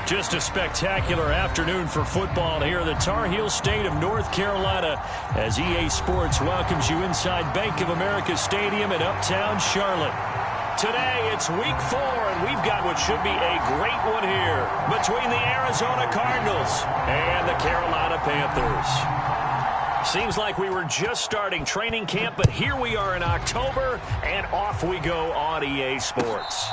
Just a spectacular afternoon for football here in the Tar Heel state of North Carolina as EA Sports welcomes you inside Bank of America Stadium in uptown Charlotte. Today it's week 4, and we've got what should be a great one here between the Arizona Cardinals and the Carolina Panthers. Seems like we were just starting training camp, but here we are in October, and off we go on EA Sports.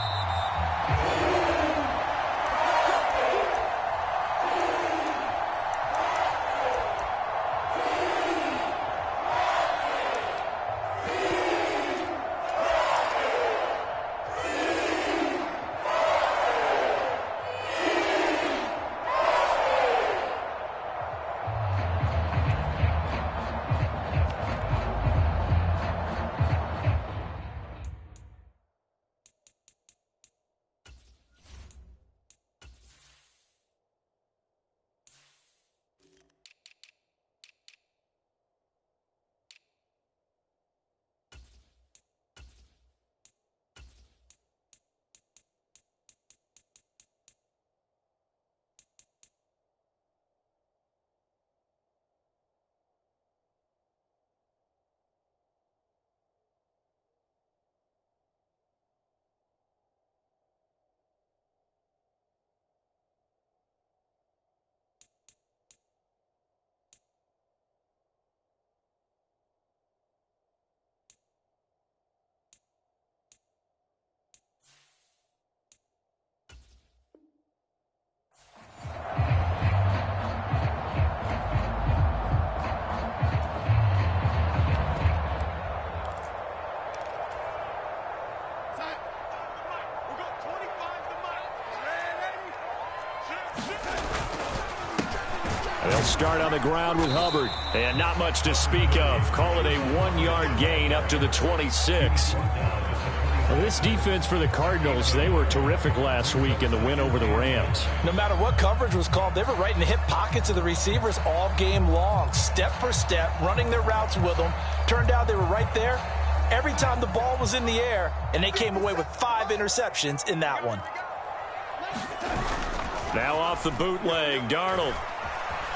They'll start on the ground with Hubbard. And not much to speak of. Call it a 1-yard gain up to the 26. Well, this defense for the Cardinals, they were terrific last week in the win over the Rams. No matter what coverage was called, they were right in the hip pockets of the receivers all game long, step for step, running their routes with them. Turned out they were right there every time the ball was in the air, and they came away with 5 interceptions in that one. Now off the bootleg, Darnold.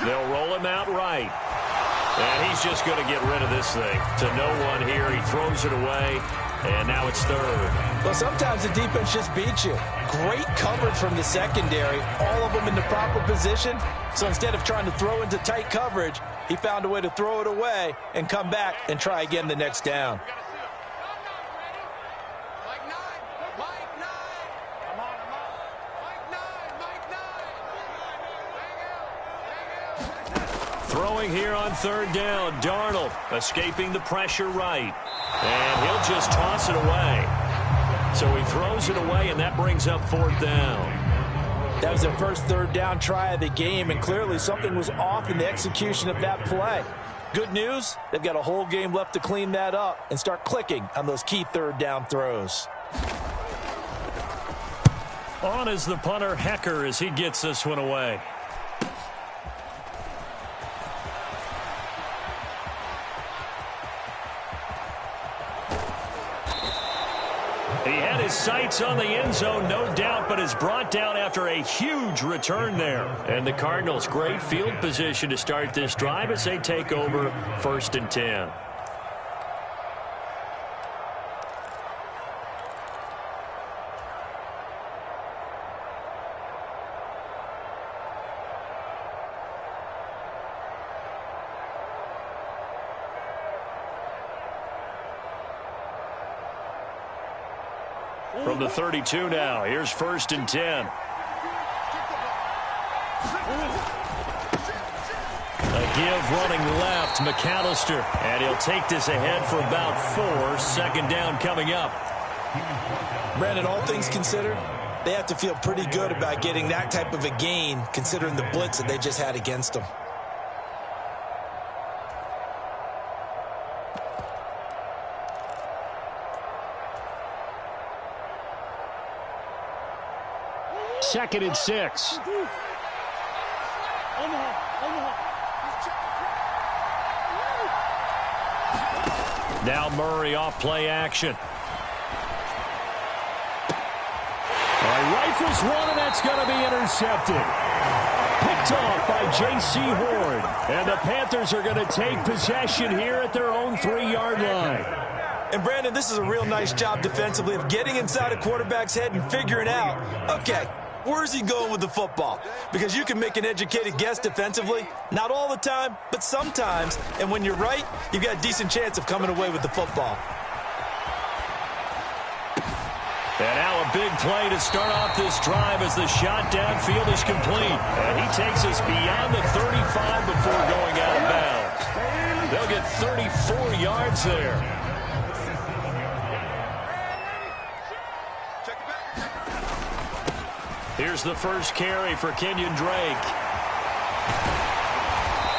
They'll roll him out right. And he's just going to get rid of this thing. To no one here. He throws it away. And now it's third. Well, sometimes the defense just beats you. Great coverage from the secondary. All of them in the proper position. So instead of trying to throw into tight coverage, he found a way to throw it away and come back and try again the next down. Throwing here on third down, Darnold escaping the pressure right. And he'll just toss it away. So he throws it away, and that brings up fourth down. That was their first third down try of the game, and clearly something was off in the execution of that play. Good news, they've got a whole game left to clean that up and start clicking on those key third down throws. On is the punter, Hecker, as he gets this one away. He had his sights on the end zone, no doubt, but is brought down after a huge return there. And the Cardinals, great field position to start this drive as they take over 1st and 10. From the 32 now, here's 1st and 10. A give running left, McAllister. And he'll take this ahead for about 4. 2nd down coming up. Brandon, all things considered, they have to feel pretty good about getting that type of a gain, considering the blitz that they just had against them. Second and 6. Now Murray off play action. All right, Rifles one, and that's going to be intercepted. Picked off by J.C. Horn. And the Panthers are going to take possession here at their own 3-yard line. And, Brandon, this is a real nice job defensively of getting inside a quarterback's head and figuring out, okay, where's he going with the football? Because you can make an educated guess defensively. Not all the time, but sometimes. And when you're right, you've got a decent chance of coming away with the football. And now a big play to start off this drive as the shot downfield is complete. And he takes us beyond the 35 before going out of bounds. They'll get 34 yards there. Here's the first carry for Kenyon Drake.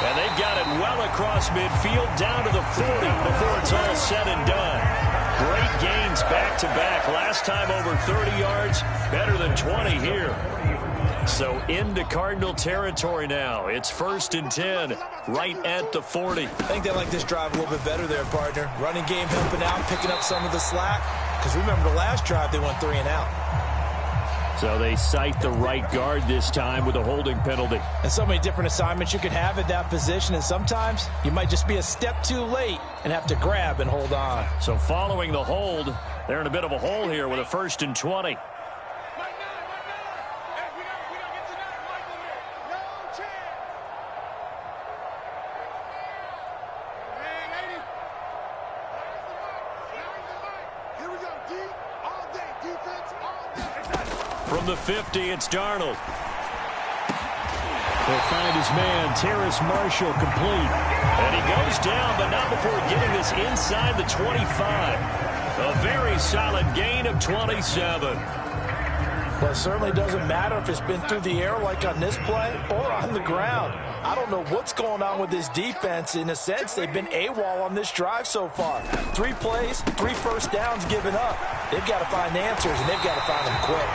And they've got it well across midfield down to the 40 before it's all said and done. Great gains back-to-back. Last time over 30 yards, better than 20 here. So into Cardinal territory now. It's 1st and 10, right at the 40. I think they like this drive a little bit better there, partner. Running game helping out, picking up some of the slack. Because remember the last drive, they went 3 and out. So they cite the right guard this time with a holding penalty. And so many different assignments you could have at that position, and sometimes you might just be a step too late and have to grab and hold on. So following the hold, they're in a bit of a hole here with a 1st and 20. From the 50, it's Darnold. He'll find his man, Terrace Marshall, complete. And he goes down, but not before getting this inside the 25. A very solid gain of 27. Well, it certainly doesn't matter if it's been through the air like on this play or on the ground. I don't know what's going on with this defense. In a sense, they've been AWOL on this drive so far. 3 plays, 3 first downs given up. They've got to find answers, and they've got to find them quick.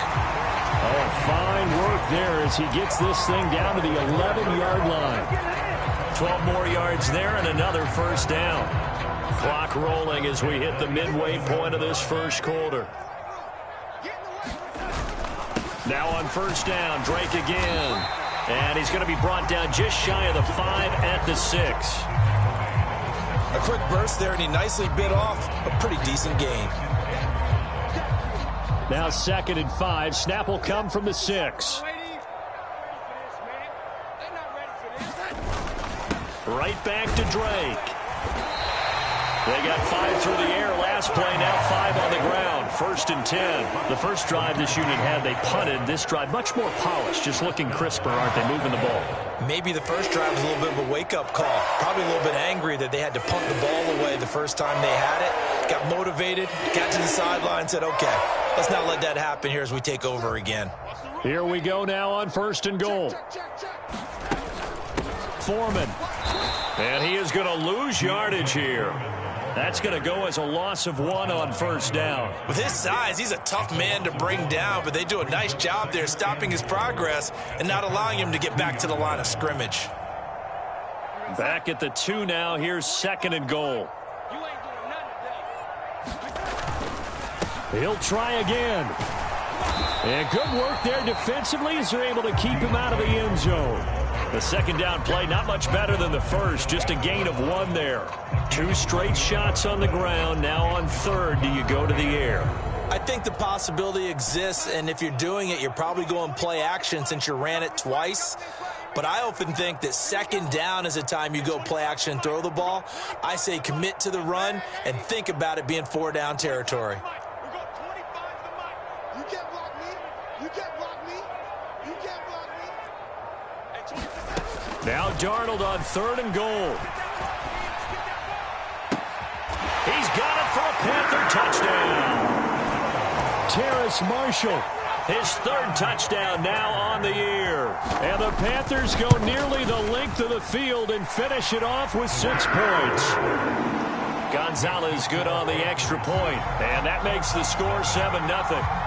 Oh, fine work there as he gets this thing down to the 11-yard line. 12 more yards there and another first down. Clock rolling as we hit the midway point of this first quarter. Now on first down, Drake again. And he's going to be brought down just shy of the 5 at the 6. A quick burst there, and he nicely bit off a pretty decent gain. Now 2nd and 5. Snap will come from the 6. Right back to Drake. They got 5 through the air last play, now 5 on the ground. 1st and 10. The first drive this unit had, they punted. This drive, much more polished, just looking crisper, aren't they, moving the ball? Maybe the first drive was a little bit of a wake-up call. Probably a little bit angry that they had to punt the ball away the first time they had it. Got motivated, got to the sideline, said, okay, let's not let that happen here as we take over again. Here we go now on 1st and goal. Foreman. And he is going to lose yardage here. That's going to go as a loss of 1 on first down. With his size, he's a tough man to bring down, but they do a nice job there stopping his progress and not allowing him to get back to the line of scrimmage. Back at the 2 now. Here's 2nd and goal. He'll try again. And good work there defensively as they're able to keep him out of the end zone. The second down play, not much better than the first. Just a gain of 1 there. 2 straight shots on the ground. Now on 3rd, do you go to the air? I think the possibility exists, and if you're doing it, you're probably going play action since you ran it twice. But I often think that 2nd down is a time you go play action and throw the ball. I say commit to the run and think about it being 4-down territory. You can't block me. You can't block me. You can't block me. Now Darnold on 3rd and goal. He's got it for a Panther touchdown. Terrace Marshall, his 3rd touchdown now on the year. And the Panthers go nearly the length of the field and finish it off with 6 points. Gonzalez good on the extra point, and that makes the score 7-0.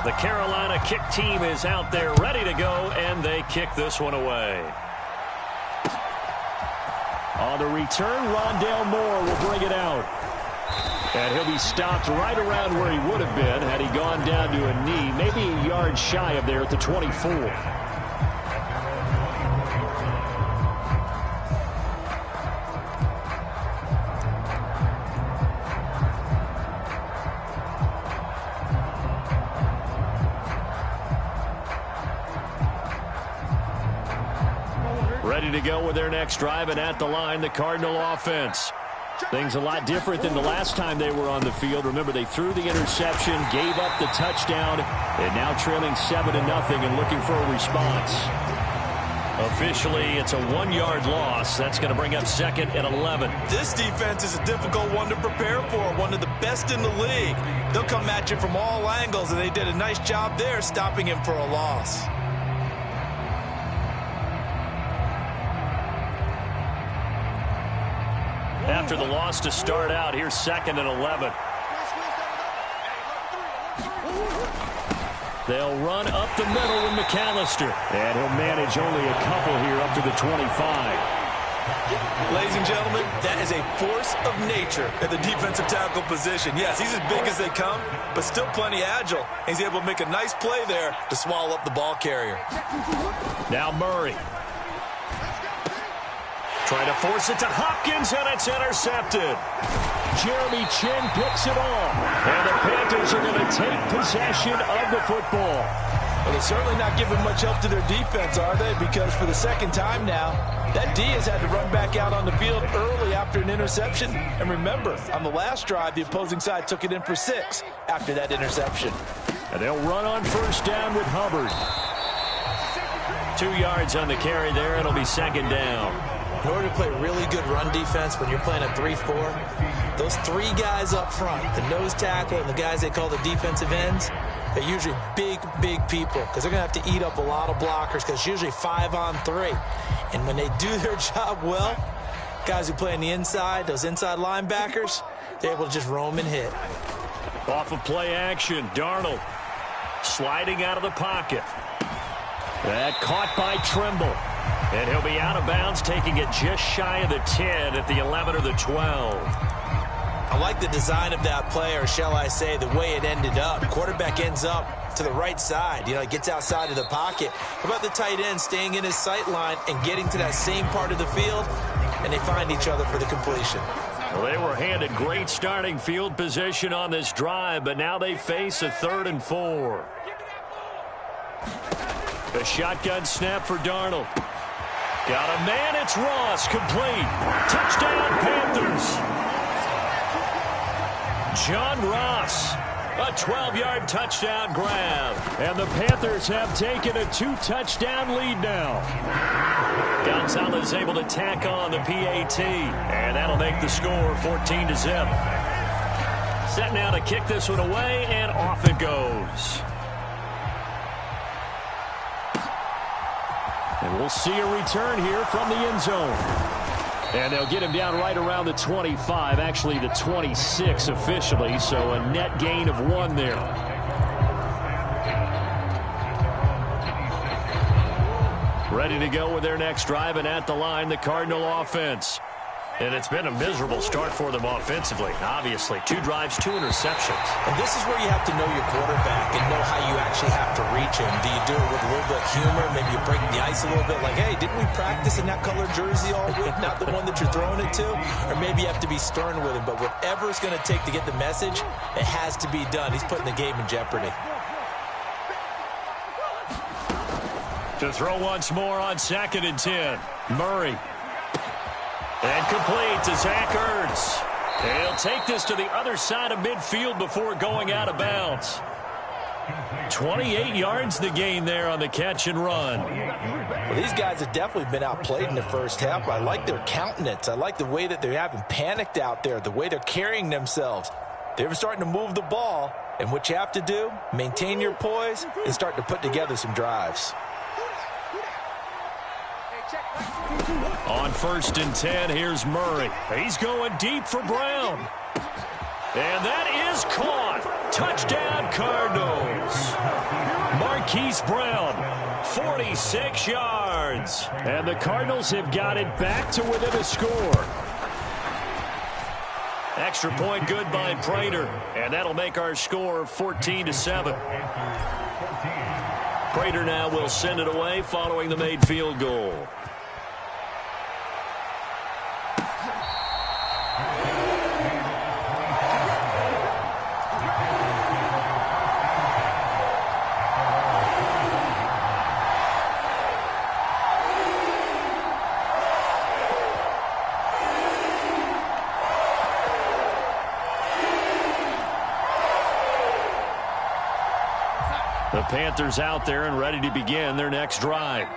The Carolina kick team is out there ready to go, and they kick this one away. On On the return, Rondale Moore will bring it out. And he'll be stopped right around where he would have been had he gone down to a knee, maybe a yard shy of there at the 24. Ready to go with their next drive, and at the line, the Cardinal offense. Things a lot different than the last time they were on the field. Remember, they threw the interception, gave up the touchdown, and now trailing 7-0 and looking for a response. Officially, it's a 1-yard loss. That's going to bring up 2nd and 11. This defense is a difficult one to prepare for, one of the best in the league. They'll come at you from all angles, and they did a nice job there stopping him for a loss. After the loss to start out, here's 2nd and 11. They'll run up the middle with McAllister. And he'll manage only a couple here up to the 25. Ladies and gentlemen, that is a force of nature at the defensive tackle position. Yes, he's as big as they come, but still plenty agile. He's able to make a nice play there to swallow up the ball carrier. Now Murray. Trying to force it to Hopkins, and it's intercepted. Jeremy Chin picks it off. And the Panthers are going to take possession of the football. Well, they're certainly not giving much help to their defense, are they? Because for the second time now, that D has had to run back out on the field early after an interception. And remember, on the last drive, the opposing side took it in for 6 after that interception. And they'll run on first down with Hubbard. 2 yards on the carry there. It'll be 2nd down. In order to play really good run defense when you're playing a 3-4, those 3 guys up front, the nose tackle and the guys they call the defensive ends, they're usually big people because they're going to have to eat up a lot of blockers because it's usually 5-on-3. And when they do their job well, guys who play on the inside, those inside linebackers, they're able to just roam and hit. Off of play action, Darnold sliding out of the pocket. That caught by Trimble. And he'll be out of bounds, taking it just shy of the 10 at the 11 or the 12. I like the design of that play, or shall I say the way it ended up. Quarterback ends up to the right side. You know, he gets outside of the pocket. How about the tight end staying in his sight line and getting to that same part of the field, and they find each other for the completion. Well, they were handed great starting field position on this drive, but now they face a 3rd and 4. A shotgun snap for Darnold. Got a man, it's Ross, complete. Touchdown, Panthers. John Ross, a 12-yard touchdown grab. And the Panthers have taken a 2-touchdown lead now. Gonzalez able to tack on the PAT. And that'll make the score 14-0. Set now to kick this one away, and off it goes. And we'll see a return here from the end zone. And they'll get him down right around the 25, actually the 26 officially, so a net gain of 1 there. Ready to go with their next drive, and at the line, the Cardinal offense. And it's been a miserable start for them offensively, obviously. 2 drives, 2 interceptions. And this is where you have to know your quarterback and know how you actually have to reach him. Do you do it with a little bit of humor? Maybe you break the ice a little bit like, hey, didn't we practice in that color jersey all week? Not the one that you're throwing it to? Or maybe you have to be stern with him. But whatever it's going to take to get the message, it has to be done. He's putting the game in jeopardy. To throw once more on 2nd and 10. Murray. And complete to Zach Ertz. And he'll take this to the other side of midfield before going out of bounds. 28 yards the gain there on the catch and run. Well, these guys have definitely been outplayed in the first half. I like their countenance. I like the way that they haven't panicked out there, the way they're carrying themselves. They're starting to move the ball, and what you have to do, maintain your poise and start to put together some drives. On 1st and 10, here's Murray. He's going deep for Brown. And that is caught. Touchdown, Cardinals. Marquise Brown 46 yards. And the Cardinals have got it back to within a score. Extra point good by Prater. And that'll make our score 14-7. Prater now will send it away following the made field goal. The Panthers out there and ready to begin their next drive.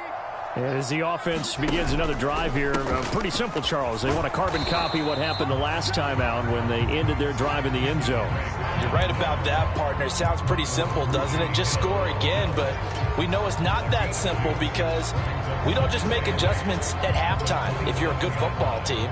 And as the offense begins another drive here, pretty simple, Charles. They want to carbon copy what happened the last time out when they ended their drive in the end zone. You're right about that, partner. Sounds pretty simple, doesn't it? Just score again, but we know it's not that simple because we don't just make adjustments at halftime if you're a good football team.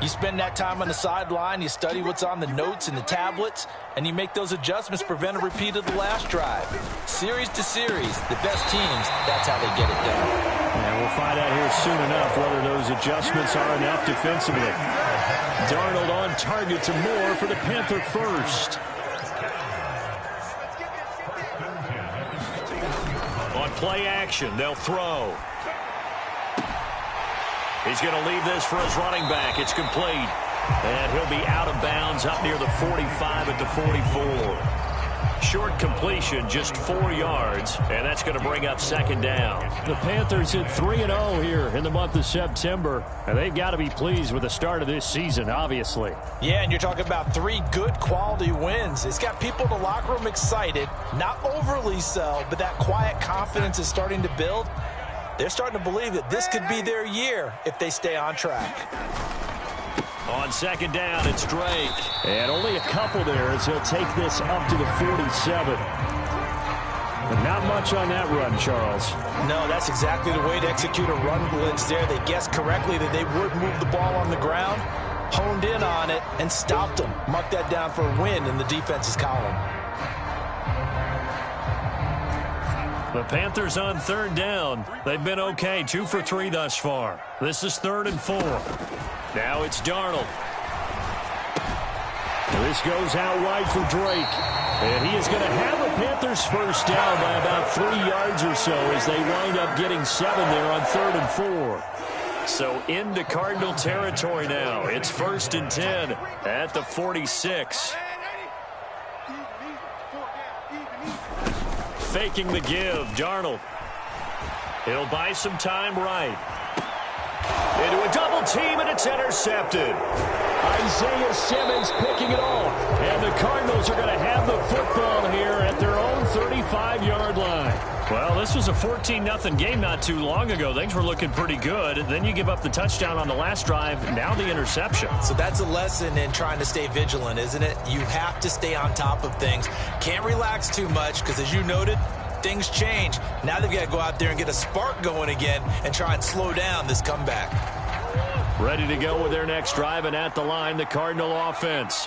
You spend that time on the sideline, you study what's on the notes and the tablets, and you make those adjustments to prevent a repeat of the last drive. Series to series, the best teams, that's how they get it done. And we'll find out here soon enough whether those adjustments are enough defensively. Darnold on target to Moore for the Panther first. On play action, they'll throw. He's going to leave this for his running back. It's complete. And he'll be out of bounds up near the 45 at the 44. Short completion, just 4 yards, and that's going to bring up second down. The Panthers at 3-0 here in the month of September, and they've got to be pleased with the start of this season, obviously. Yeah, and you're talking about 3 good quality wins. It's got people in the locker room excited, not overly so, but that quiet confidence is starting to build. They're starting to believe that this could be their year if they stay on track. On second down, it's Drake. And only a couple there as he'll take this up to the 47. But not much on that run, Charles. No, that's exactly the way to execute a run blitz there. They guessed correctly that they would move the ball on the ground, honed in on it, and stopped them. Mark that down for a win in the defense's column. The Panthers on third down. They've been okay, 2 for 3 thus far. This is 3rd and 4. Now it's Darnold. This goes out wide for Drake. And he is going to have the Panthers first down by about 3 yards or so as they wind up getting 7 there on 3rd and 4. So into Cardinal territory now. It's 1st and 10 at the 46. Faking the give, Darnold. He'll buy some time right. Into a double team, and it's intercepted. Isaiah Simmons picking it off. And the Cardinals are going to have the football here at their own 35-yard line. Well, this was a 14-0 game not too long ago. Things were looking pretty good. Then you give up the touchdown on the last drive. Now the interception. So that's a lesson in trying to stay vigilant, isn't it? You have to stay on top of things. Can't relax too much because, as you noted, things change. Now they've got to go out there and get a spark going again and try and slow down this comeback. Ready to go with their next drive, and at the line, the Cardinal offense.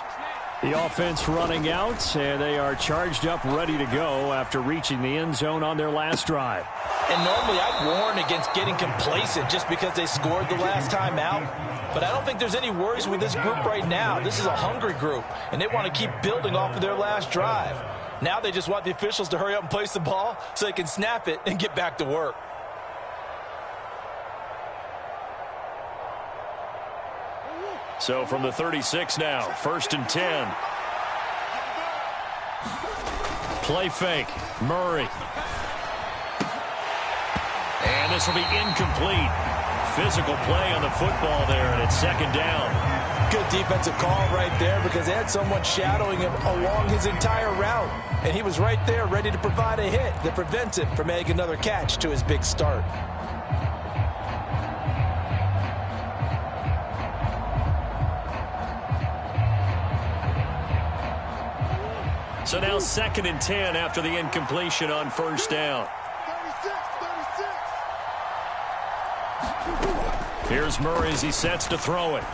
The offense running out, and they are charged up, ready to go after reaching the end zone on their last drive. And normally I'd warn against getting complacent just because they scored the last time out. But I don't think there's any worries with this group right now. This is a hungry group, and they want to keep building off of their last drive. Now they just want the officials to hurry up and place the ball so they can snap it and get back to work. So from the 36 now, 1st and 10. Play fake, Murray. And this will be incomplete. Physical play on the football there, and it's 2nd down. Good defensive call right there because they had someone shadowing him along his entire route. And he was right there ready to provide a hit that prevents him from making another catch to his big start. So now 2nd and 10 after the incompletion on 1st down. 36. Here's Murray as he sets to throw it.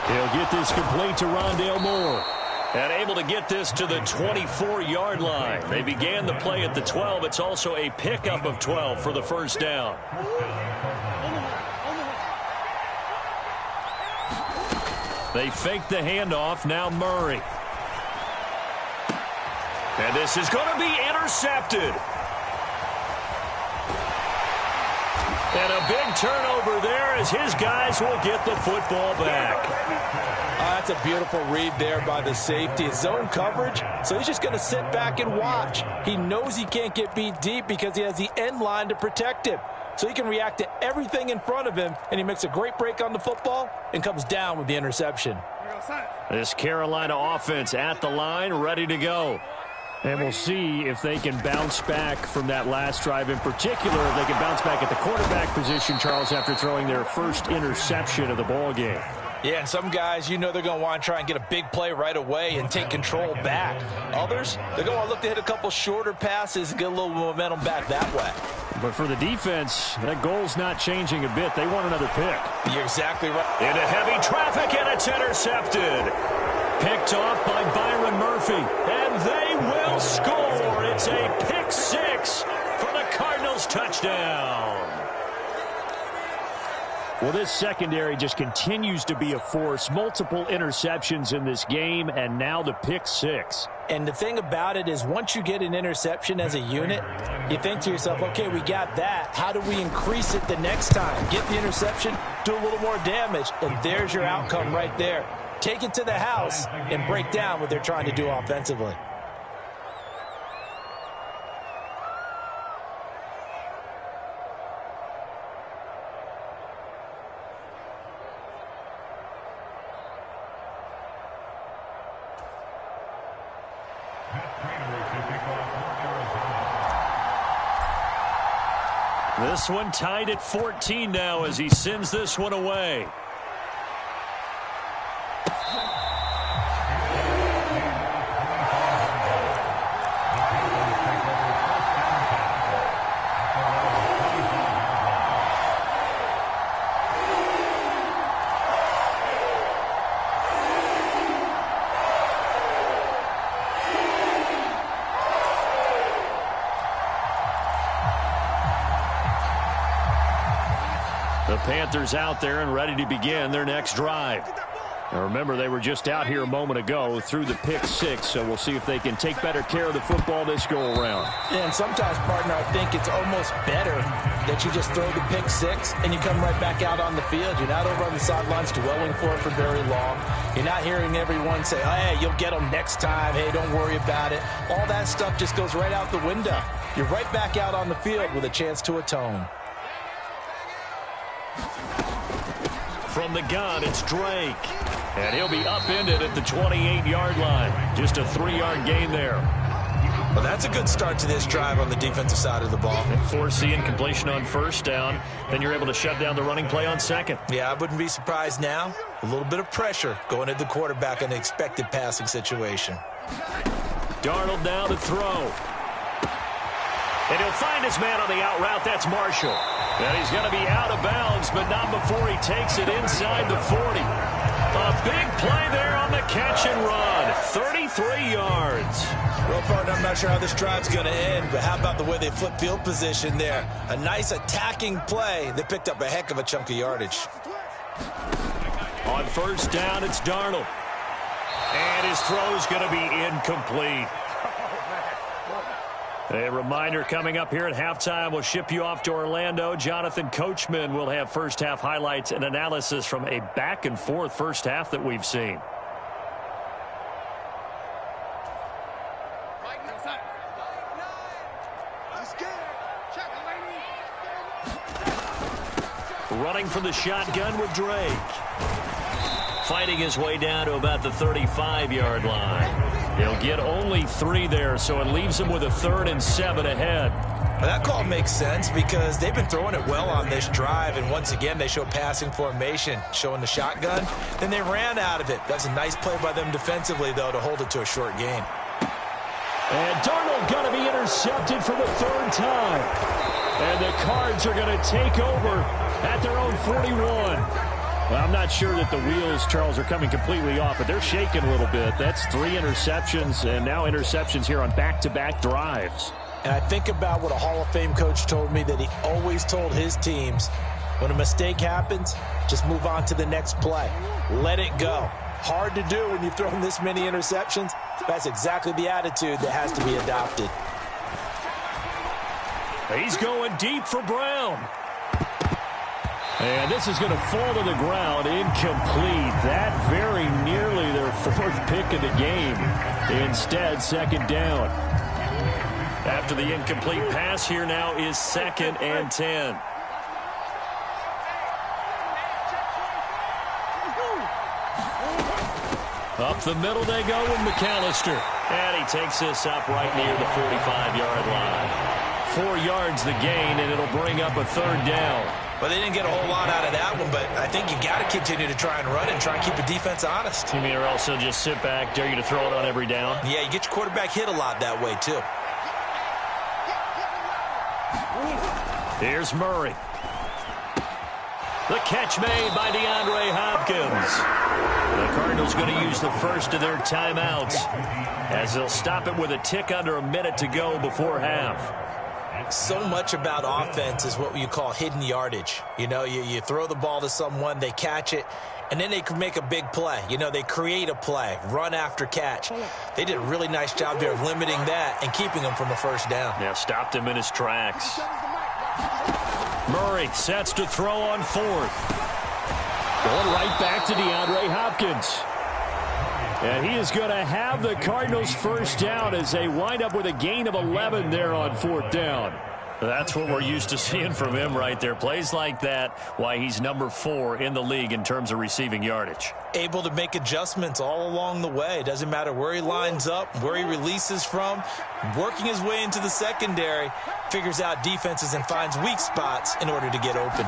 He'll get this complete to Rondale Moore. And able to get this to the 24-yard line. They began the play at the 12. It's also a pickup of 12 for the first down. They fake the handoff. Now Murray. And this is going to be intercepted. And a big turnover there as his guys will get the football back. That's a beautiful read there by the safety. Zone coverage, so he's just going to sit back and watch. He knows he can't get beat deep because he has the end line to protect him. So he can react to everything in front of him, and he makes a great break on the football and comes down with the interception. This Carolina offense at the line, ready to go. And we'll see if they can bounce back from that last drive in particular. If they can bounce back at the quarterback position, Charles, after throwing their first interception of the ball game. Yeah, and some guys, you know they're going to want to try and get a big play right away and take control back. Others, they're going to look to hit a couple shorter passes and get a little momentum back that way. But for the defense, that goal's not changing a bit. They want another pick. You're exactly right. Into heavy traffic, and it's intercepted. Picked off by Byron Murphy. And they will score. It's a pick six for the Cardinals touchdown. Well, this secondary just continues to be a force. Multiple interceptions in this game, and now the pick six. And the thing about it is once you get an interception as a unit, you think to yourself, okay, we got that. How do we increase it the next time? Get the interception, do a little more damage, and there's your outcome right there. Take it to the house and break down what they're trying to do offensively. This one tied at 14 now as he sends this one away. The Panthers out there and ready to begin their next drive. Now remember, they were just out here a moment ago through the pick six, so we'll see if they can take better care of the football this go-around. Yeah, and sometimes, partner, I think it's almost better that you just throw the pick six and you come right back out on the field. You're not over on the sidelines dwelling for it for very long. You're not hearing everyone say, oh, hey, you'll get them next time. Hey, don't worry about it. All that stuff just goes right out the window. You're right back out on the field with a chance to atone. From the gun, it's Drake. And he'll be upended at the 28-yard line. Just a 3-yard gain there. Well, that's a good start to this drive on the defensive side of the ball. Forcing incompletion on first down. Then you're able to shut down the running play on second. Yeah, I wouldn't be surprised now. A little bit of pressure going at the quarterback in an expected passing situation. Darnold now to throw. And he'll find his man on the out route. That's Marshall. And he's going to be out of bounds, but not before he takes it inside the 40. A big play there on the catch and run. 33 yards. Well, partner, I'm not sure how this drive's going to end, but how about the way they flip field position there? A nice attacking play. They picked up a heck of a chunk of yardage. On first down, it's Darnold. And his throw's going to be incomplete. A reminder coming up here at halftime. We'll ship you off to Orlando. Jonathan Coachman will have first half highlights and analysis from a back and forth first half that we've seen. Running from the shotgun with Drake. Fighting his way down to about the 35-yard line. He'll get only 3 there, so it leaves him with a 3rd and 7 ahead. Well, that call makes sense because they've been throwing it well on this drive, and once again they show passing formation, showing the shotgun. Then they ran out of it. That's a nice play by them defensively, though, to hold it to a short gain. And Darnold going to be intercepted for the 3rd time. And the Cards are going to take over at their own 41. Well, I'm not sure that the wheels, Charles, are coming completely off, but they're shaking a little bit. That's 3 interceptions, and now interceptions here on back-to-back drives. And I think about what a Hall of Fame coach told me, that he always told his teams, when a mistake happens, just move on to the next play. Let it go. Hard to do when you've thrown this many interceptions. That's exactly the attitude that has to be adopted. He's going deep for Brown. And this is going to fall to the ground, incomplete. That very nearly their 4th pick of the game. Instead, 2nd down. After the incomplete pass, here now is 2nd and 10. Up the middle they go with McAllister. And he takes this up right near the 45-yard line. 4 yards the gain, and it'll bring up a 3rd down. Well, they didn't get a whole lot out of that one, but I think you got to continue to try and run and try and keep the defense honest. You mean, or also just sit back, dare you to throw it on every down? Yeah, you get your quarterback hit a lot that way, too. Here's Murray. The catch made by DeAndre Hopkins. The Cardinals going to use the first of their timeouts as they'll stop it with a tick under a minute to go before half. So much about offense is what you call hidden yardage. You know, you throw the ball to someone, they catch it, and then they can make a big play. You know, they create a play, run after catch. They did a really nice job there of limiting that and keeping him from a 1st down. Yeah, stopped him in his tracks. Murray sets to throw on 4th. Going right back to DeAndre Hopkins. And he is going to have the Cardinals' 1st down as they wind up with a gain of 11 there on 4th down. That's what we're used to seeing from him right there. Plays like that, why he's number 4 in the league in terms of receiving yardage. Able to make adjustments all along the way. Doesn't matter where he lines up, where he releases from. Working his way into the secondary, figures out defenses and finds weak spots in order to get open.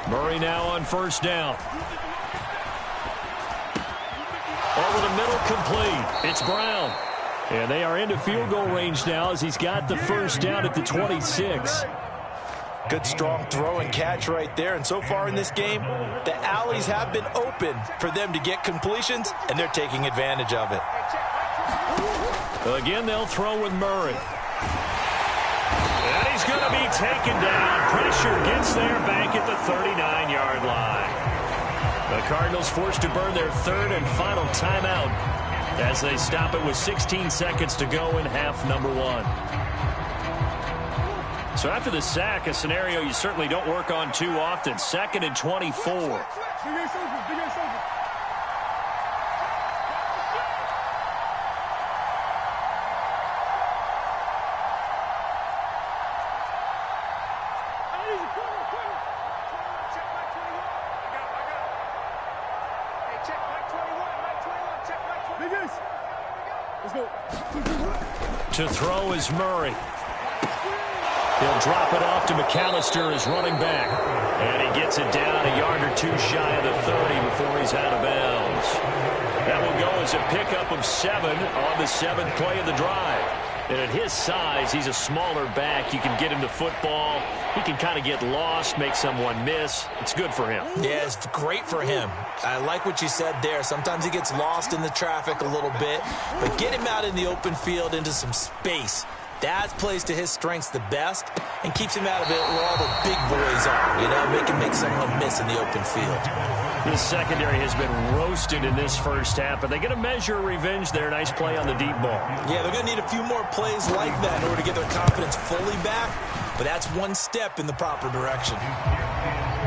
Murray now on 1st down. Over the middle, complete. It's Brown. And they are into field goal range now as he's got the 1st down at the 26. Good strong throw and catch right there. And so far in this game, the alleys have been open for them to get completions, and they're taking advantage of it. Again, they'll throw with Murray. And he's going to be taken down. Pressure gets there back at the 39-yard line. The Cardinals forced to burn their 3rd and final timeout as they stop it with 16 seconds to go in half number 1. So after the sack, a scenario you certainly don't work on too often. 2nd and 24. To throw is Murray. He'll drop it off to McAllister as running back. And he gets it down a yard or 2 shy of the 30 before he's out of bounds. That will go as a pickup of 7 on the 7th play of the drive. And at his size, he's a smaller back. You can get him the football. He can kind of get lost, make someone miss. It's good for him. Yeah, it's great for him. I like what you said there. Sometimes he gets lost in the traffic a little bit. But get him out in the open field into some space. That plays to his strengths the best and keeps him out of it where all the big boys are. You know, make someone miss in the open field. This secondary has been roasted in this 1st half, but they get a measure of revenge there. Nice play on the deep ball. Yeah, they're going to need a few more plays like that in order to get their confidence fully back, but that's one step in the proper direction.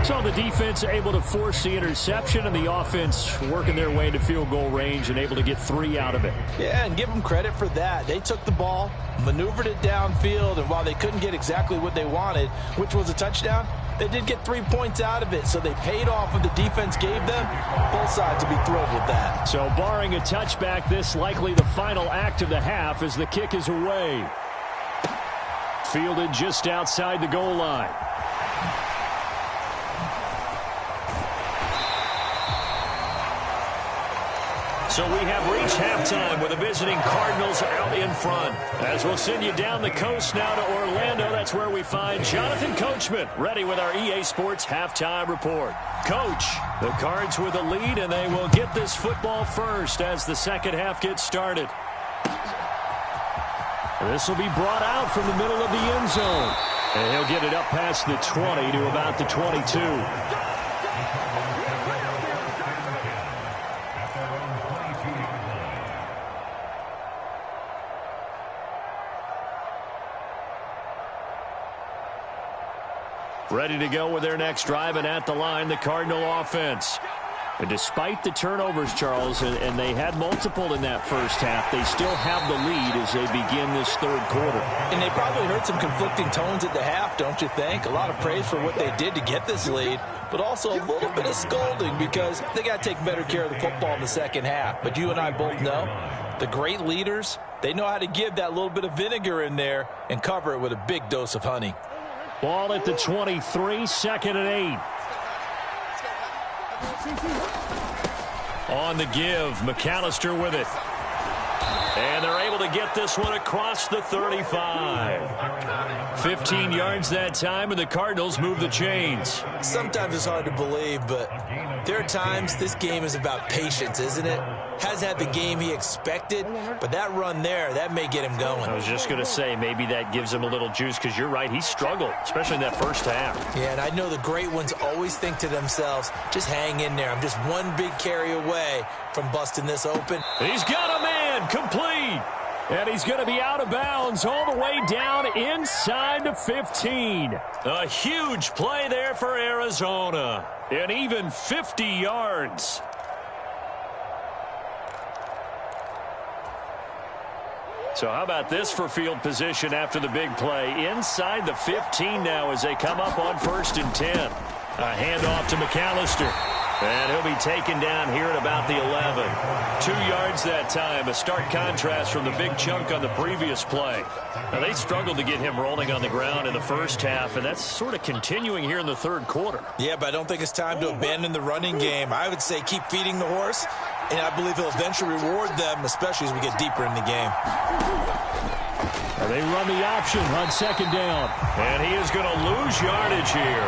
So the defense able to force the interception, and the offense working their way into field goal range and able to get 3 out of it. Yeah, and give them credit for that. They took the ball, maneuvered it downfield, and while they couldn't get exactly what they wanted, which was a touchdown, they did get 3 points out of it, so they paid off what the defense gave them. Both sides will be thrilled with that. So barring a touchback, this likely the final act of the half as the kick is away. Fielded just outside the goal line. So we have reached halftime with the visiting Cardinals out in front. As we'll send you down the coast now to Orlando, that's where we find Jonathan Coachman ready with our EA Sports halftime report. Coach, the Cards with a lead, and they will get this football first as the second half gets started. This will be brought out from the middle of the end zone. And he'll get it up past the 20 to about the 22. Ready to go with their next drive, and at the line, the Cardinal offense. And despite the turnovers, Charles, and they had multiple in that first half, they still have the lead as they begin this third quarter. And they probably heard some conflicting tones at the half, don't you think? A lot of praise for what they did to get this lead, but also a little bit of scolding because they got to take better care of the football in the second half. But you and I both know the great leaders, they know how to give that little bit of vinegar in there and cover it with a big dose of honey. Ball at the 23, second and 8. On the give, McAllister with it. And they're able to get this one across the 35. 15 yards that time, and the Cardinals move the chains. Sometimes it's hard to believe, but there are times this game is about patience, isn't it? Hasn't had the game he expected, but that run there, that may get him going. I was just going to say, maybe that gives him a little juice, because you're right, he struggled, especially in that first half. Yeah, and I know the great ones always think to themselves, just hang in there. I'm just one big carry away from busting this open. He's got a man, complete. And he's going to be out of bounds all the way down inside the 15. A huge play there for Arizona. And even 50 yards. So how about this for field position after the big play? Inside the 15 now as they come up on 1st and 10. A handoff to McAllister. And he'll be taken down here at about the 11. 2 yards that time. A stark contrast from the big chunk on the previous play. Now, they struggled to get him rolling on the ground in the first half, and that's sort of continuing here in the third quarter. Yeah, but I don't think it's time to abandon the running game. I would say keep feeding the horse, and I believe he'll eventually reward them, especially as we get deeper in the game. And they run the option on second down. And he is going to lose yardage here.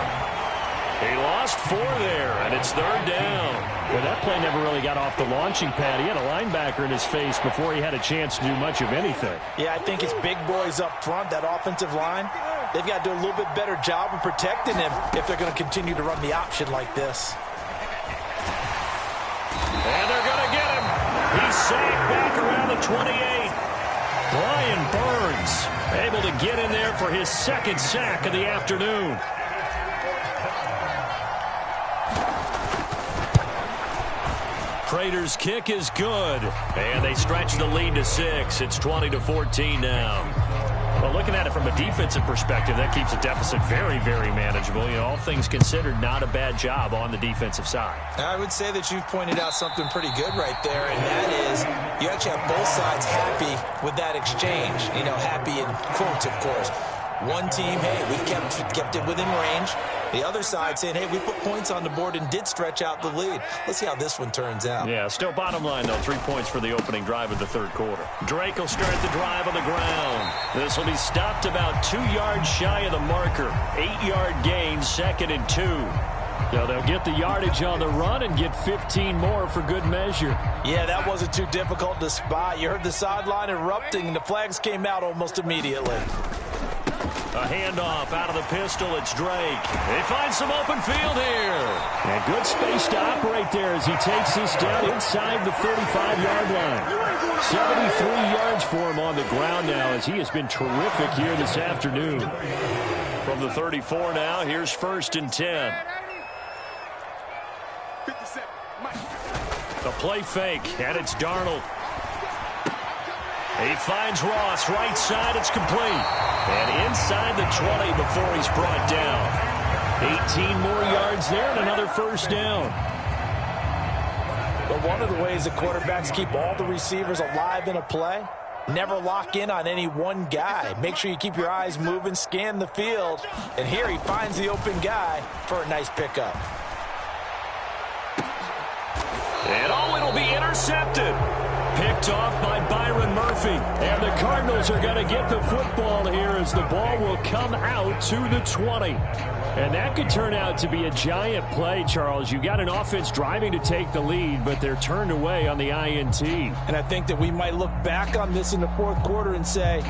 He lost 4 there, and it's third down. Well, that play never really got off the launching pad. He had a linebacker in his face before he had a chance to do much of anything. Yeah, I think it's big boys up front, that offensive line. They've got to do a little bit better job of protecting him if they're going to continue to run the option like this. And they're going to get him. He's sacked back around the 28. Brian Burns able to get in there for his second sack of the afternoon. Prater's kick is good, and they stretch the lead to 6. It's 20-14 now. Well, looking at it from a defensive perspective, that keeps the deficit very, very manageable. You know, all things considered, not a bad job on the defensive side. I would say that you've pointed out something pretty good right there, and that is you actually have both sides happy with that exchange. You know, happy in quotes, of course. One team, hey, we've kept it within range. The other side saying, hey, we put points on the board and did stretch out the lead. Let's see how this one turns out. Yeah, still bottom line, though, 3 points for the opening drive of the third quarter. Drake will start the drive on the ground. This will be stopped about 2 yards shy of the marker. 8-yard gain, 2nd and 2. So they'll get the yardage on the run and get 15 more for good measure. Yeah, that wasn't too difficult to spot. You heard the sideline erupting, and the flags came out almost immediately. A handoff out of the pistol. It's Drake. They find some open field here. And good space to operate there as he takes this down inside the 35-yard line. 73 yards for him on the ground now as he has been terrific here this afternoon. From the 34 now, here's 1st and 10. The play fake, and it's Darnold. He finds Ross, right side, it's complete. And inside the 20 before he's brought down. 18 more yards there and another first down. But one of the ways that quarterbacks keep all the receivers alive in a play, never lock in on any one guy. Make sure you keep your eyes moving, scan the field. And here he finds the open guy for a nice pickup. And it'll be intercepted. intercepted. Picked off by Byron Murphy. And the Cardinals are going to get the football here as the ball will come out to the 20. And that could turn out to be a giant play, Charles. You got an offense driving to take the lead, but they're turned away on the INT. And I think that we might look back on this in the fourth quarter and say,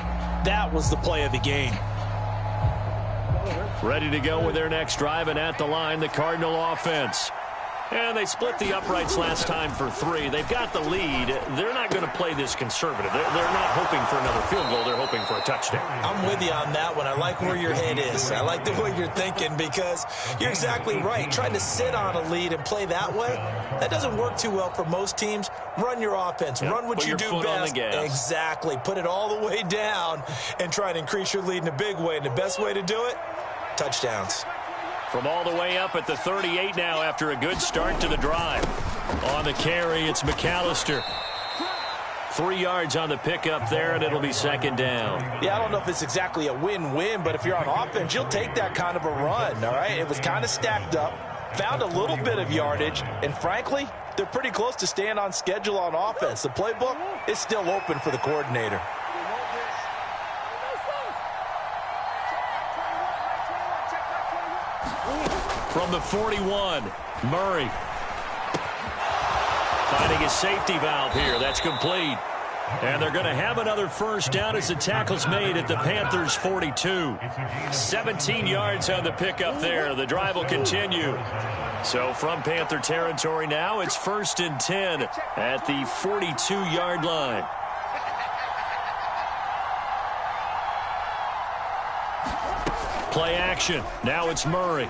that was the play of the game. Ready to go with their next drive, and at the line, the Cardinal offense. And they split the uprights last time for 3. They've got the lead. They're not going to play this conservative. They're not hoping for another field goal. They're hoping for a touchdown. I'm with you on that one. I like where your head is. I like the way you're thinking because you're exactly right. Trying to sit on a lead and play that way, that doesn't work too well for most teams. Run your offense. Yep. Run what you do best. Exactly. Put it all the way down and try to increase your lead in a big way. And the best way to do it, touchdowns. From all the way up at the 38 now after a good start to the drive. On the carry, it's McAllister. 3 yards on the pickup there, and it'll be second down. Yeah, I don't know if it's exactly a win-win, but if you're on offense, you'll take that kind of a run, all right? It was kind of stacked up, found a little bit of yardage, and frankly, they're pretty close to staying on schedule on offense. The playbook is still open for the coordinator. From the 41, Murray. Finding a safety valve here. That's complete. And they're going to have another first down as the tackle's made at the Panthers' 42. 17 yards on the pickup there. The drive will continue. So from Panther territory now, it's 1st and 10 at the 42-yard line. Play action. Now it's Murray.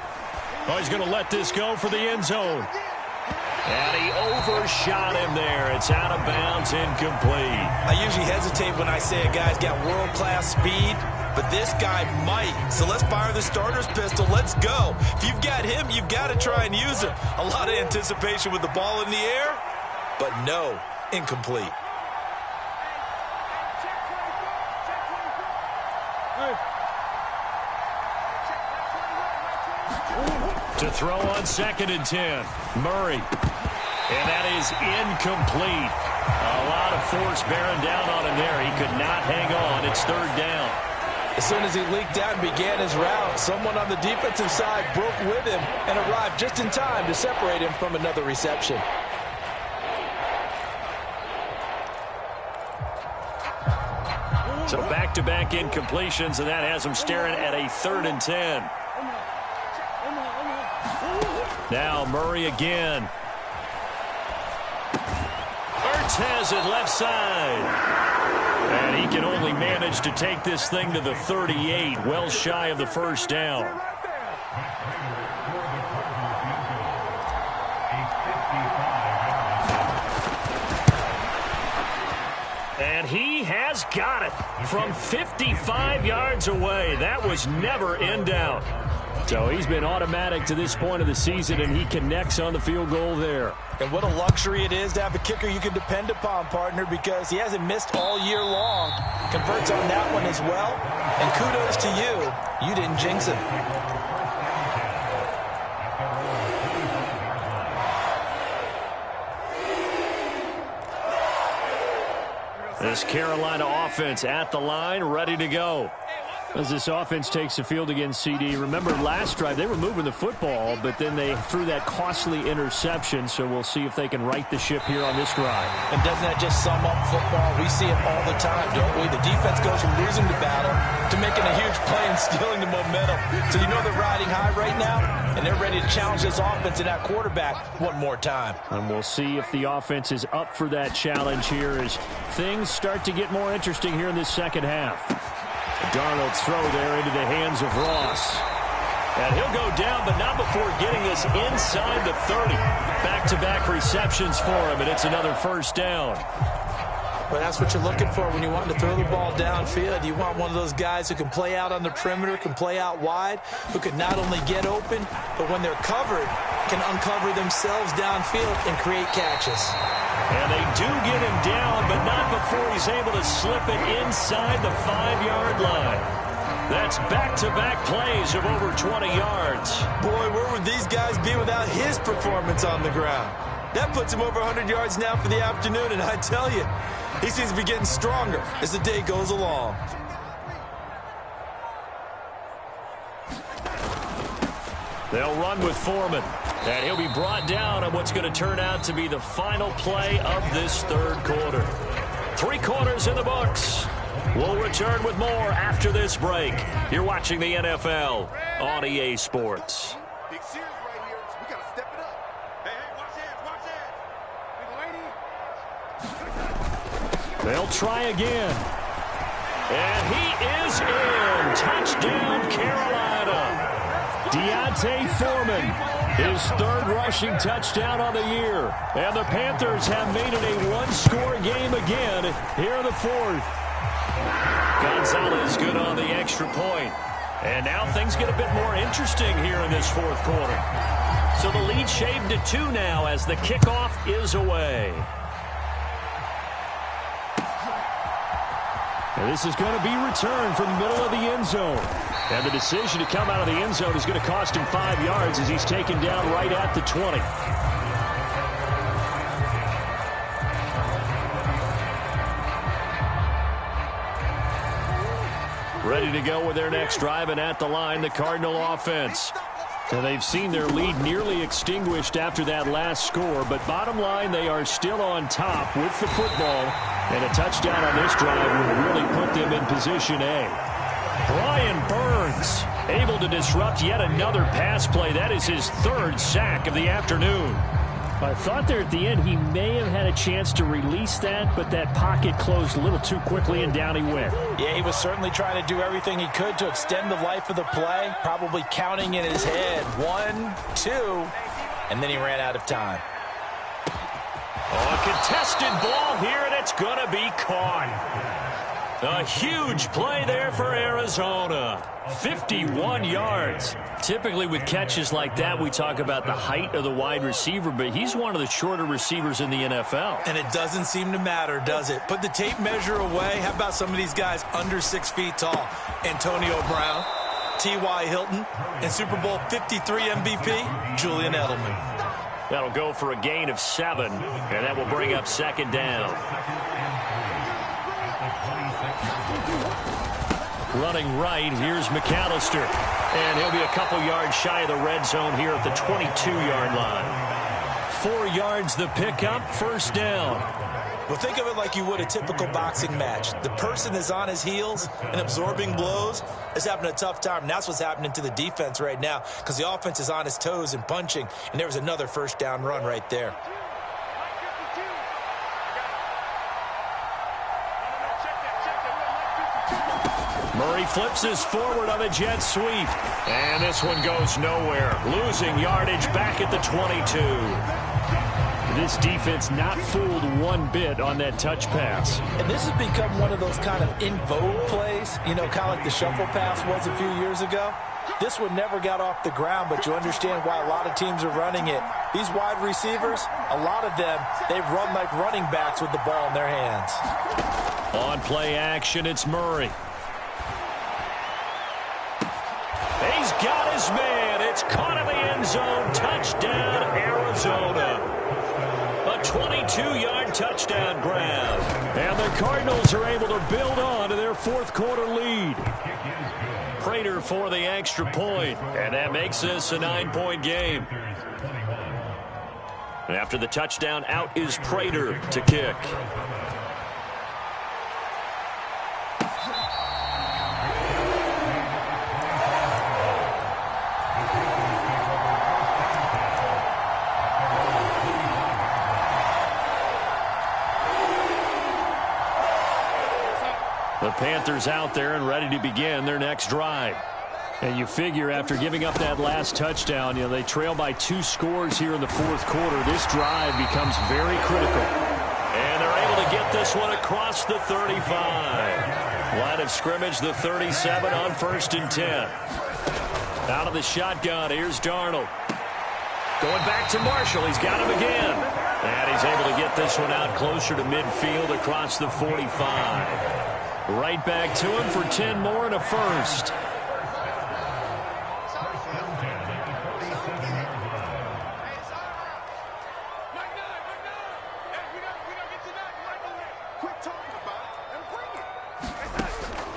Oh, he's going to let this go for the end zone. And he overshot him there. It's out of bounds, incomplete. I usually hesitate when I say a guy's got world-class speed, but this guy might. So let's fire the starter's pistol. Let's go. If you've got him, you've got to try and use him. A lot of anticipation with the ball in the air, but no, incomplete. To throw on 2nd and 10. Murray. And that is incomplete. A lot of force bearing down on him there. He could not hang on. It's 3rd down. As soon as he leaked out and began his route, someone on the defensive side broke with him and arrived just in time to separate him from another reception. So back-to-back incompletions, and that has him staring at a 3rd and 10. Now Murray again. Ertz has it left side. And he can only manage to take this thing to the 38, well shy of the first down. And he has got it from 55 yards away. That was never in doubt. So he's been automatic to this point of the season, and he connects on the field goal there. And what a luxury it is to have a kicker you can depend upon, partner, because he hasn't missed all year long. Converts on that one as well. And kudos to you. You didn't jinx him. This Carolina offense at the line, ready to go. As this offense takes the field against CD, remember last drive they were moving the football, but then they threw that costly interception, so we'll see if they can right the ship here on this drive. And doesn't that just sum up football? We see it all the time, don't we? The defense goes from losing the battle to making a huge play and stealing the momentum. So you know they're riding high right now, and they're ready to challenge this offense and that quarterback one more time. And we'll see if the offense is up for that challenge here as things start to get more interesting here in this second half. Darnold's throw there into the hands of Ross. And he'll go down, but not before getting this inside the 30. Back-to-back receptions for him, and it's another first down. But that's what you're looking for when you want to throw the ball downfield. You want one of those guys who can play out on the perimeter, can play out wide, who can not only get open, but when they're covered, can uncover themselves downfield and create catches. And they do get him down, but not before he's able to slip it inside the 5-yard line. That's back-to-back plays of over 20 yards. Boy, where would these guys be without his performance on the ground? And that's what you're looking for when you want to throw the ball downfield. You want one of those guys who can play out on the perimeter, can play out wide, who can not only get open, but when they're covered, can uncover themselves downfield and create catches. And they do get him down, but not before he's able to slip it inside the 5-yard line. That's back-to-back plays of over 20 yards. That puts him over 100 yards now for the afternoon, and I tell you, he seems to be getting stronger as the day goes along. They'll run with Foreman, and he'll be brought down on what's going to turn out to be the final play of this third quarter. 3 quarters in the books. We'll return with more after this break. You're watching the NFL on EA Sports. Big series right here. We got to step it up. Hey, watch hands, watch hands. They'll try again. And he is in. Touchdown, Carolina. Deontay Foreman, his 3rd rushing touchdown on the year. And the Panthers have made it a 1-score game again here in the 4th. Gonzalez good on the extra point. And now things get a bit more interesting here in this 4th quarter. So the lead shaved to 2 now as the kickoff is away. And this is going to be returned from the middle of the end zone. And the decision to come out of the end zone is going to cost him 5 yards as he's taken down right at the 20. Ready to go with their next drive, and at the line, the Cardinal offense. And they've seen their lead nearly extinguished after that last score, but bottom line, they are still on top with the football, and a touchdown on this drive will really put them in position A. Brian Burns able to disrupt yet another pass play. That is his 3rd sack of the afternoon. I thought there at the end he may have had a chance to release that, but that pocket closed a little too quickly, and down he went. Yeah, he was certainly trying to do everything he could to extend the life of the play, probably counting in his head 1, 2, and then he ran out of time. Oh, a contested ball here, and it's going to be caught. A huge play there for Arizona. 51 yards. Typically with catches like that, we talk about the height of the wide receiver, but he's one of the shorter receivers in the NFL. And it doesn't seem to matter, does it? Put the tape measure away. How about some of these guys under 6 feet tall? Antonio Brown, T.Y. Hilton, and Super Bowl 53 MVP, Julian Edelman. That'll go for a gain of 7, and that will bring up 2nd down. Running right, here's McAllister. And he'll be a couple yards shy of the red zone here at the 22-yard line. 4 yards the pickup, 1st down. Well, think of it like you would a typical boxing match. The person is on his heels and absorbing blows is having a tough time. And that's what's happening to the defense right now because the offense is on his toes and punching. And there was another 1st down run right there. Murray flips his forward on a jet sweep. And this one goes nowhere. Losing yardage back at the 22. This defense not fooled one bit on that touch pass. And this has become one of those kind of in vogue plays, you know, kind of like the shuffle pass was a few years ago. This one never got off the ground, but you understand why a lot of teams are running it. These wide receivers, a lot of them, they run like running backs with the ball in their hands. On play action, it's Murray. He's got his man. It's caught in the end zone. Touchdown, Arizona. A 22-yard touchdown grab. And the Cardinals are able to build on to their 4th quarter lead. Prater for the extra point. And that makes this a 9-point game. And after the touchdown, out is Prater to kick. The Panthers out there and ready to begin their next drive. And you figure after giving up that last touchdown, you know, they trail by 2 scores here in the 4th quarter. This drive becomes very critical. And they're able to get this one across the 35. Line of scrimmage, the 37 on 1st and 10. Out of the shotgun, here's Darnold. Going back to Marshall. He's got him again. And he's able to get this one out closer to midfield across the 45. Right back to him for 10 more and a 1st.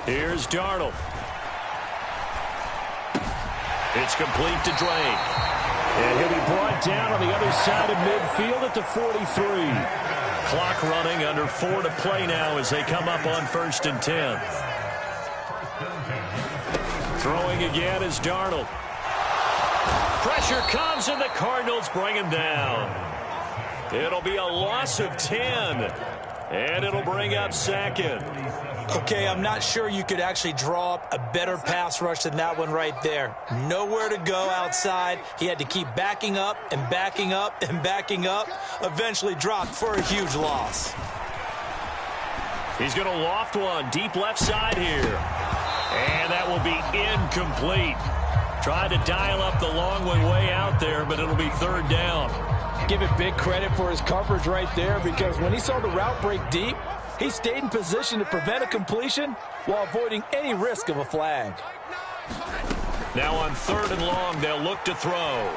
Here's Darnold. It's complete to Drake. And he'll be brought down on the other side of midfield at the 43. Clock running, under 4 to play now as they come up on 1st and 10. Throwing again is Darnold. Pressure comes, and the Cardinals bring him down. It'll be a loss of 10, and it'll bring up 2nd. Okay, I'm not sure you could actually draw up a better pass rush than that one right there. Nowhere to go outside. He had to keep backing up and backing up and backing up. Eventually dropped for a huge loss. He's going to loft one deep left side here. And that will be incomplete. Tried to dial up the long one way out there, but it'll be 3rd down. Give it big credit for his coverage right there, because when he saw the route break deep, he stayed in position to prevent a completion while avoiding any risk of a flag. Now on 3rd and long, they'll look to throw.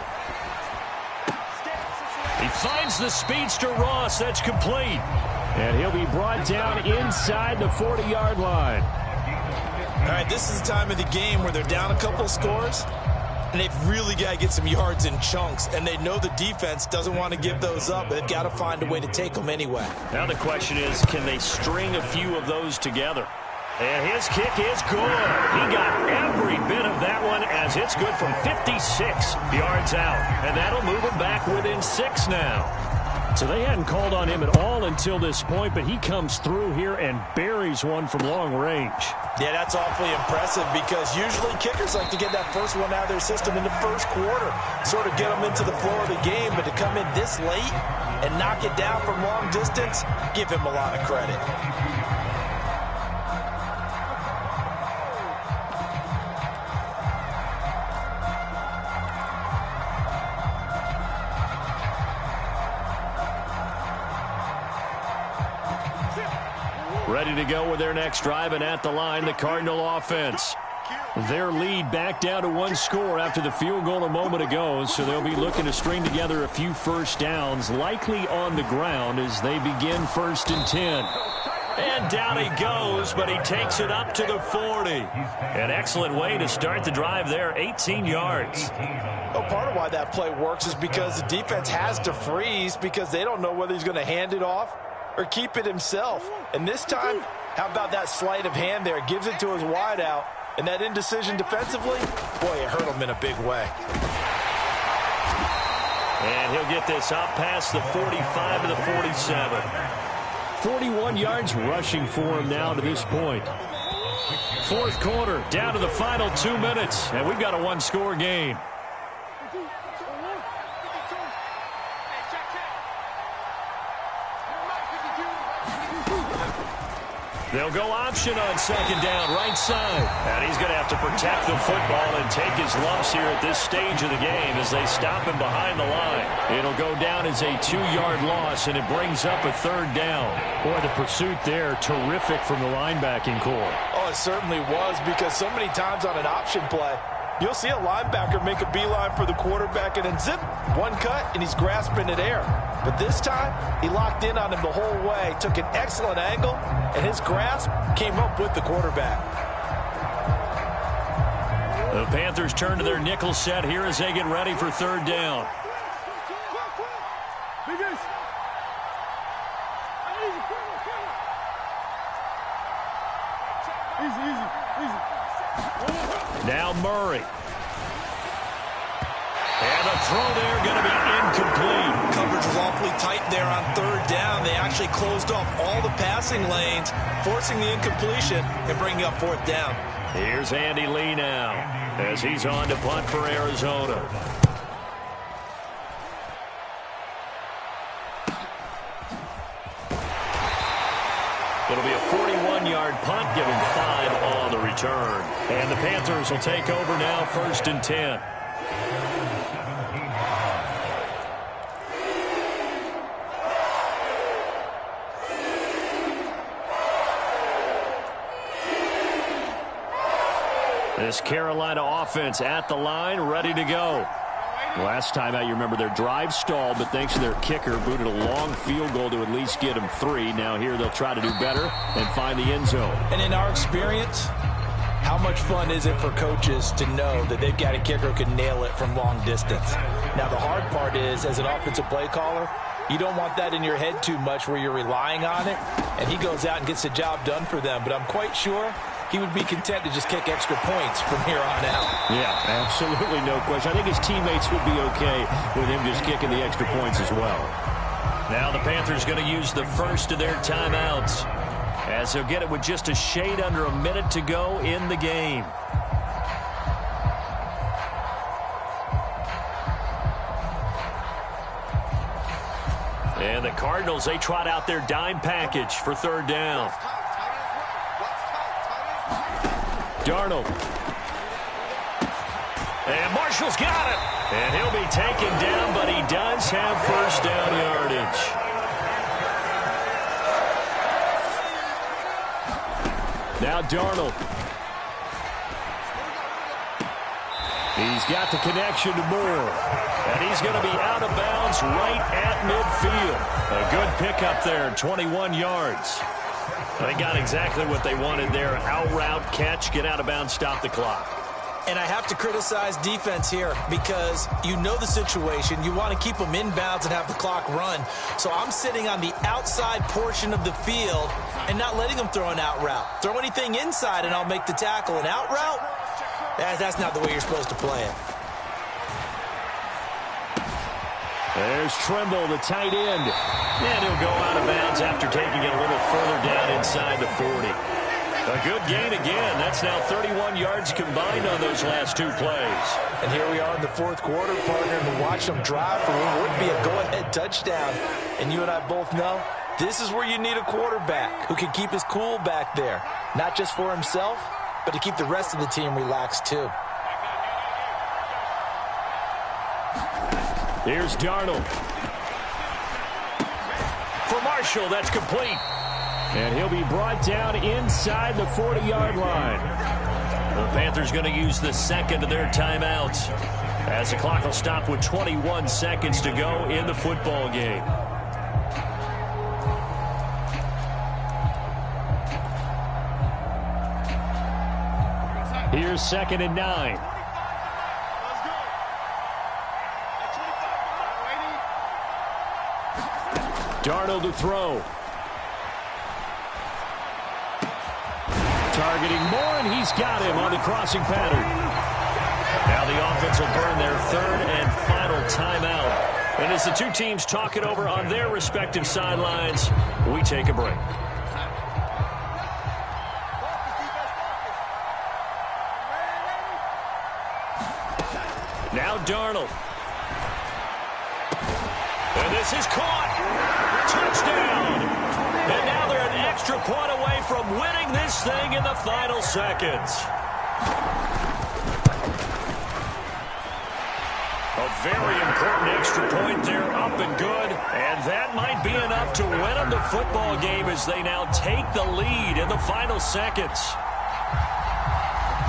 He finds the speedster Ross. That's complete. And he'll be brought down inside the 40-yard line. All right, this is the time of the game where they're down a couple of scores, and they've really got to get some yards in chunks, and they know the defense doesn't want to give those up, but they've got to find a way to take them anyway. Now the question is, can they string a few of those together? And his kick is good. He got every bit of that one, as it's good from 56 yards out, and that'll move him back within 6 now. So they hadn't called on him at all until this point, but he comes through here and buries one from long range. Yeah, that's awfully impressive, because usually kickers like to get that first one out of their system in the first quarter, sort of get them into the flow of the game, but to come in this late and knock it down from long distance, give him a lot of credit. Ready to go with their next drive, and at the line, the Cardinal offense. Their lead back down to 1 score after the field goal a moment ago, so they'll be looking to string together a few first downs, likely on the ground as they begin 1st and 10. And down he goes, but he takes it up to the 40. An excellent way to start the drive there, 18 yards. Well, part of why that play works is because the defense has to freeze, because they don't know whether he's going to hand it off or keep it himself. And this time, how about that sleight of hand there? Gives it to his wideout. And that indecision defensively, boy, it hurt him in a big way. And he'll get this up past the 45 to the 47. 41 yards rushing for him now to this point. 4th quarter, down to the final 2 minutes, and we've got a 1-score game. They'll go option on 2nd down, right side. And he's going to have to protect the football and take his lumps here at this stage of the game as they stop him behind the line. It'll go down as a 2-yard loss, and it brings up a 3rd down. Boy, the pursuit there, terrific from the linebacking core. Oh, it certainly was, because so many times on an option play, you'll see a linebacker make a beeline for the quarterback, and then zip, one cut, and he's grasping at air. But this time, he locked in on him the whole way, took an excellent angle, and his grasp came up with the quarterback. The Panthers turn to their nickel set here as they get ready for 3rd down. Now Murray. And the throw there going to be incomplete. Coverage was awfully tight there on 3rd down. They actually closed off all the passing lanes, forcing the incompletion and bringing up 4th down. Here's Andy Lee now as he's on to punt for Arizona. It'll be a 41-yard punt, giving 5 on the return. And the Panthers will take over now, 1st and 10. This Carolina offense at the line, ready to go. Last time out, you remember their drive stalled, but thanks to their kicker, booted a long field goal to at least get them 3. Now here they'll try to do better and find the end zone. And in our experience, how much fun is it for coaches to know that they've got a kicker who can nail it from long distance? Now, the hard part is, as an offensive play caller, you don't want that in your head too much where you're relying on it, and he goes out and gets the job done for them. But I'm quite sure he would be content to just kick extra points from here on out. Yeah, absolutely no question. I think his teammates would be okay with him just kicking the extra points as well. Now the Panthers going to use the first of their timeouts, as they'll get it with just a shade under a minute to go in the game. And the Cardinals, they trot out their dime package for third down. Darnold. And Marshall's got it. And he'll be taken down, but he does have first down yardage. Now Darnold. He's got the connection to Moore. And he's going to be out of bounds right at midfield. A good pickup there, 21 yards. They got exactly what they wanted there. Out route, catch, get out of bounds, stop the clock. And I have to criticize defense here because you know the situation. You want to keep them inbounds and have the clock run. So I'm sitting on the outside portion of the field and not letting them throw an out route. Throw anything inside and I'll make the tackle. An out route? That's not the way you're supposed to play it. There's Trimble, the tight end. And he'll go out of bounds after taking it a little further down inside the 40. A good gain again. That's now 31 yards combined on those last 2 plays. And here we are in the fourth quarter, partner, and to watch them drive for what would be a go-ahead touchdown. And you and I both know this is where you need a quarterback who can keep his cool back there. Not just for himself, but to keep the rest of the team relaxed too. Here's Darnold. For Marshall, that's complete. And he'll be brought down inside the 40-yard line. The Panthers going to use the second of their timeouts, as the clock will stop with 21 seconds to go in the football game. Here's 2nd and 9. Darnold to throw. Targeting Moore, and he's got him on the crossing pattern. Now the offense will burn their third and final timeout. And as the two teams talk it over on their respective sidelines, we take a break. Now Darnold. And this is caught. Touchdown. And now they're an extra point away from winning this thing in the final seconds. A very important extra point there, up and good. And that might be enough to win them the football game as they now take the lead in the final seconds.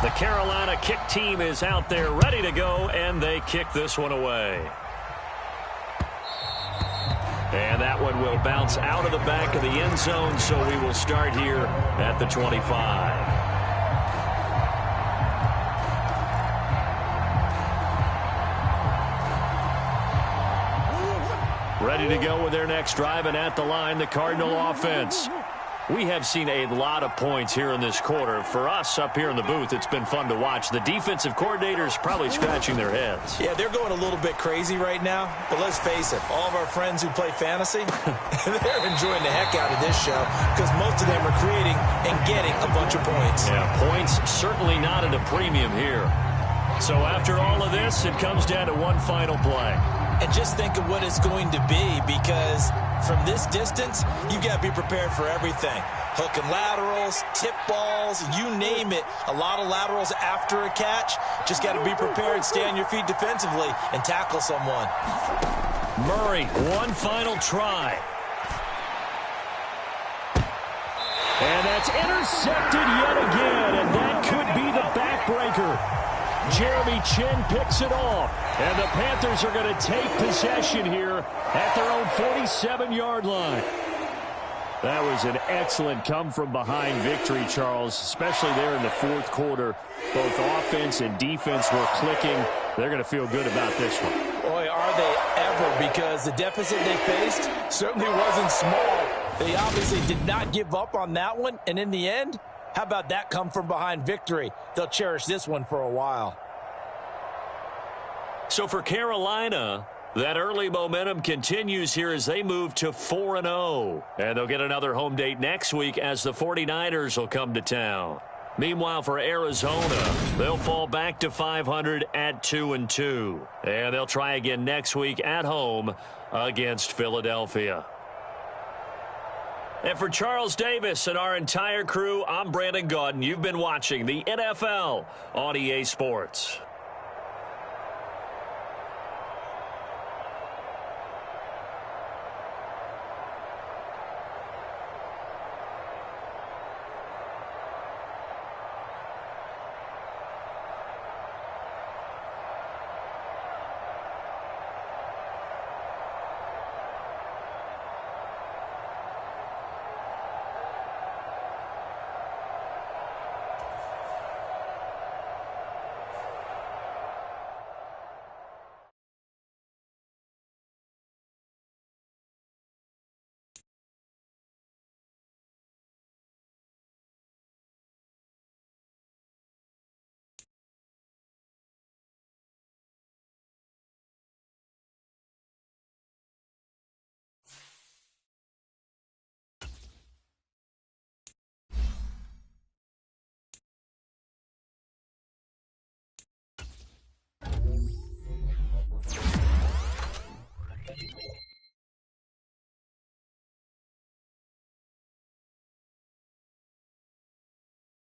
The Carolina kick team is out there ready to go, and they kick this one away. And that one will bounce out of the back of the end zone, so we will start here at the 25. Ready to go with their next drive, and at the line, the Cardinal offense. We have seen a lot of points here in this quarter. For us up here in the booth, it's been fun to watch. The defensive coordinators probably scratching their heads. Yeah, they're going a little bit crazy right now. But let's face it, all of our friends who play fantasy, they're enjoying the heck out of this show because most of them are creating and getting a bunch of points. Yeah, points certainly not at a premium here. So after all of this, it comes down to one final play. And just think of what it's going to be, because from this distance, you've got to be prepared for everything. Hook and laterals, tip balls, you name it. A lot of laterals after a catch. Just got to be prepared, stay on your feet defensively, and tackle someone. Murray, one final try. And that's intercepted yet again, and that could be the backbreaker. Jeremy Chin picks it off. And the Panthers are going to take possession here at their own 47-yard line. That was an excellent come-from-behind victory, Charles, especially there in the fourth quarter. Both offense and defense were clicking. They're going to feel good about this one. Boy, are they ever, because the deficit they faced certainly wasn't small. They obviously did not give up on that one, and in the end, how about that come-from-behind victory? They'll cherish this one for a while. So for Carolina, that early momentum continues here as they move to 4-0. And they'll get another home date next week as the 49ers will come to town. Meanwhile, for Arizona, they'll fall back to 500 at 2-2. And they'll try again next week at home against Philadelphia. And for Charles Davis and our entire crew, I'm Brandon Gaudin. You've been watching the NFL on EA Sports.